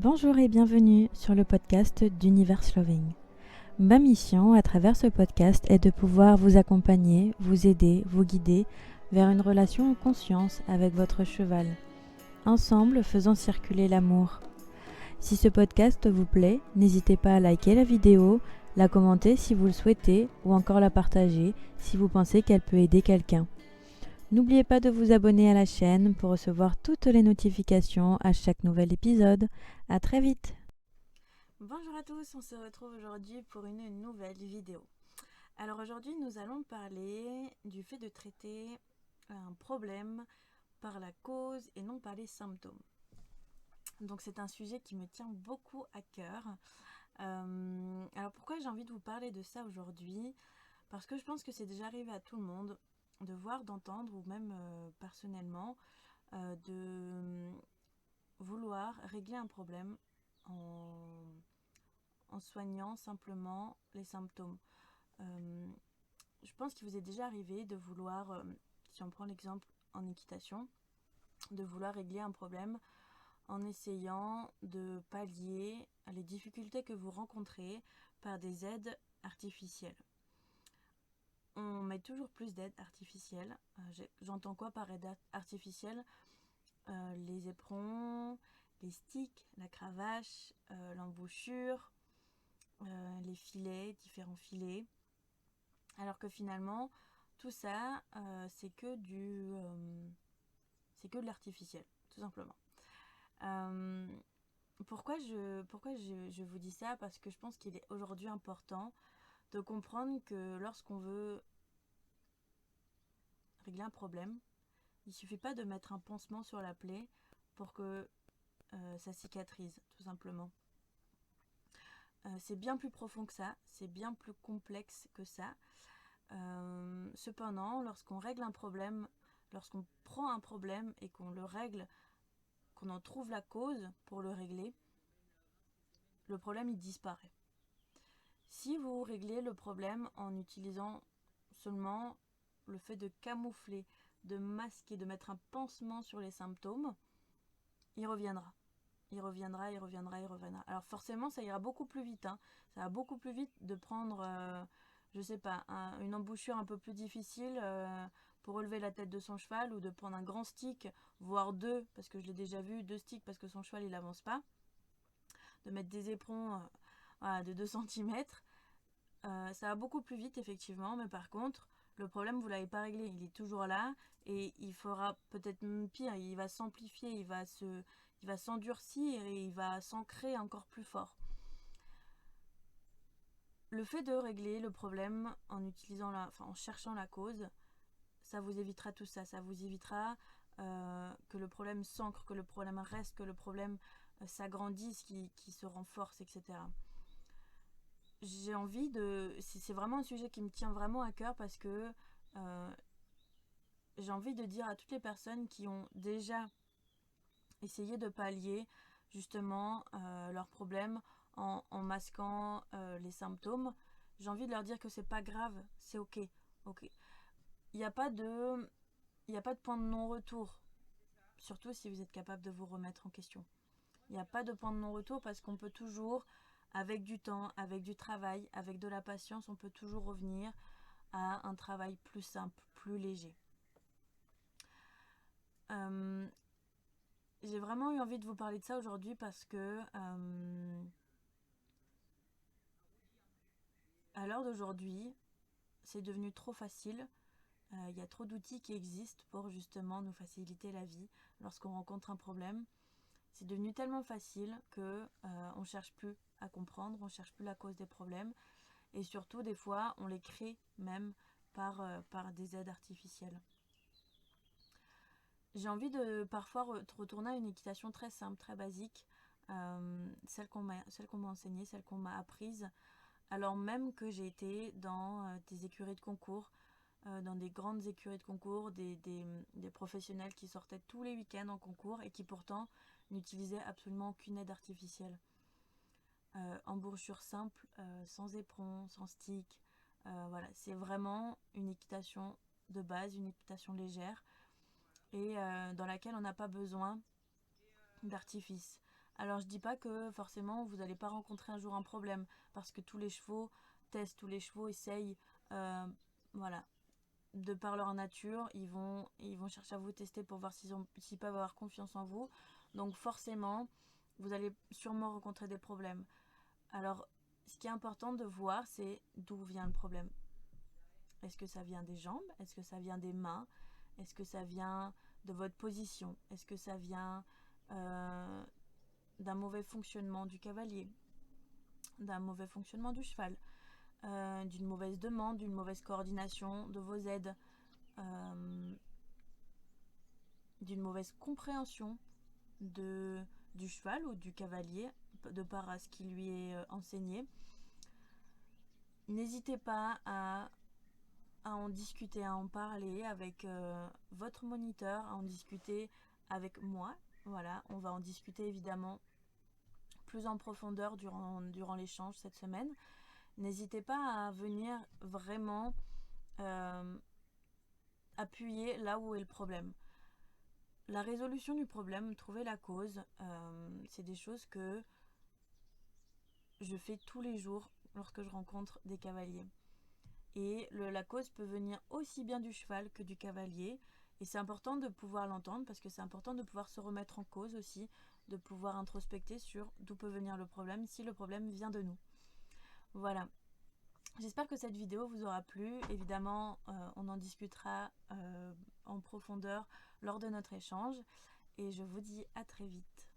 Bonjour et bienvenue sur le podcast d'Universe Loving. Ma mission à travers ce podcast est de pouvoir vous accompagner, vous aider, vous guider vers une relation en conscience avec votre cheval. Ensemble, faisons circuler l'amour. Si ce podcast vous plaît, n'hésitez pas à liker la vidéo, la commenter si vous le souhaitez ou encore la partager si vous pensez qu'elle peut aider quelqu'un. N'oubliez pas de vous abonner à la chaîne pour recevoir toutes les notifications à chaque nouvel épisode. À très vite. Bonjour à tous, on se retrouve aujourd'hui pour une nouvelle vidéo. Alors aujourd'hui nous allons parler du fait de traiter un problème par la cause et non par les symptômes. Donc c'est un sujet qui me tient beaucoup à cœur. Alors pourquoi j'ai envie de vous parler de ça aujourd'hui ? Parce que je pense que c'est déjà arrivé à tout le monde de voir, d'entendre ou même personnellement de vouloir régler un problème en soignant simplement les symptômes. Je pense qu'il vous est déjà arrivé de vouloir, si on prend l'exemple en équitation, de vouloir régler un problème en essayant de pallier les difficultés que vous rencontrez par des aides artificielles. On met toujours plus d'aides artificielles. J'entends quoi par aide artificielle ? Les éperons, les sticks, la cravache, l'embouchure, les filets, différents filets. Alors que finalement, tout ça, c'est que de l'artificiel, tout simplement. Pourquoi je vous dis ça ? Parce que je pense qu'il est aujourd'hui important de comprendre que lorsqu'on veut régler un problème, il ne suffit pas de mettre un pansement sur la plaie pour que ça cicatrise, tout simplement. C'est bien plus profond que ça, c'est bien plus complexe que ça. Cependant, lorsqu'on règle un problème, lorsqu'on prend un problème et qu'on le règle, qu'on en trouve la cause pour le régler, le problème il disparaît. Si vous réglez le problème en utilisant seulement le fait de camoufler, de masquer, de mettre un pansement sur les symptômes, il reviendra. Il reviendra. Alors forcément, ça ira beaucoup plus vite. Ça va beaucoup plus vite de prendre, je sais pas, une embouchure un peu plus difficile pour relever la tête de son cheval, ou de prendre un grand stick, voire deux, parce que je l'ai déjà vu, deux sticks parce que son cheval il avance pas, de mettre des éperons de 2 cm. Ça va beaucoup plus vite effectivement, mais par contre, le problème vous l'avez pas réglé, il est toujours là et il fera peut-être pire, il va s'amplifier, il va s'endurcir et il va s'ancrer encore plus fort. Le fait de régler le problème en cherchant la cause, ça vous évitera tout ça. Ça vous évitera que le problème s'ancre, que le problème reste, que le problème s'agrandisse, qui se renforce, etc. J'ai envie de... C'est vraiment un sujet qui me tient vraiment à cœur parce que j'ai envie de dire à toutes les personnes qui ont déjà essayé de pallier justement leurs problèmes en masquant les symptômes, j'ai envie de leur dire que c'est pas grave, c'est ok. Il n'y a pas de point de non-retour, surtout si vous êtes capable de vous remettre en question. Il n'y a pas de point de non-retour parce qu'on peut toujours, avec du temps, avec du travail, avec de la patience, on peut toujours revenir à un travail plus simple, plus léger. J'ai vraiment eu envie de vous parler de ça aujourd'hui parce que à l'heure d'aujourd'hui, c'est devenu trop facile. Il y a trop d'outils qui existent pour justement nous faciliter la vie lorsqu'on rencontre un problème. C'est devenu tellement facile que on cherche plus à comprendre, on cherche plus la cause des problèmes, et surtout des fois on les crée même par des aides artificielles. J'ai envie de parfois retourner à une équitation très simple, très basique, celle qu'on m'a enseignée, celle qu'on m'a apprise, alors même que j'ai été dans des écuries de concours, dans des grandes écuries de concours, des professionnels qui sortaient tous les week-ends en concours et qui pourtant n'utilisaient absolument aucune aide artificielle. Embouchure simple, sans éperon, sans stick. Voilà, c'est vraiment une équitation de base, une équitation légère et dans laquelle on n'a pas besoin d'artifice. Alors je dis pas que forcément vous n'allez pas rencontrer un jour un problème, parce que tous les chevaux testent, tous les chevaux essayent, voilà, de par leur nature, ils vont chercher à vous tester pour voir s'ils peuvent avoir confiance en vous. Donc forcément, vous allez sûrement rencontrer des problèmes. Alors, ce qui est important de voir, c'est d'où vient le problème. Est-ce que ça vient des jambes? Est-ce que ça vient des mains? Est-ce que ça vient de votre position? Est-ce que ça vient d'un mauvais fonctionnement du cavalier? D'un mauvais fonctionnement du cheval? D'une mauvaise demande, d'une mauvaise coordination de vos aides? D'une mauvaise compréhension du cheval ou du cavalier de par à ce qui lui est enseigné. N'hésitez pas à en discuter, à en parler avec votre moniteur, à en discuter avec moi. Voilà, on va en discuter évidemment plus en profondeur durant l'échange cette semaine. N'hésitez pas à venir vraiment appuyer là où est le problème. La résolution du problème, trouver la cause, c'est des choses que je fais tous les jours lorsque je rencontre des cavaliers. Et la cause peut venir aussi bien du cheval que du cavalier. Et c'est important de pouvoir l'entendre parce que c'est important de pouvoir se remettre en cause aussi, de pouvoir introspecter sur d'où peut venir le problème, si le problème vient de nous. Voilà. J'espère que cette vidéo vous aura plu. Évidemment, on en discutera en profondeur lors de notre échange. Et je vous dis à très vite.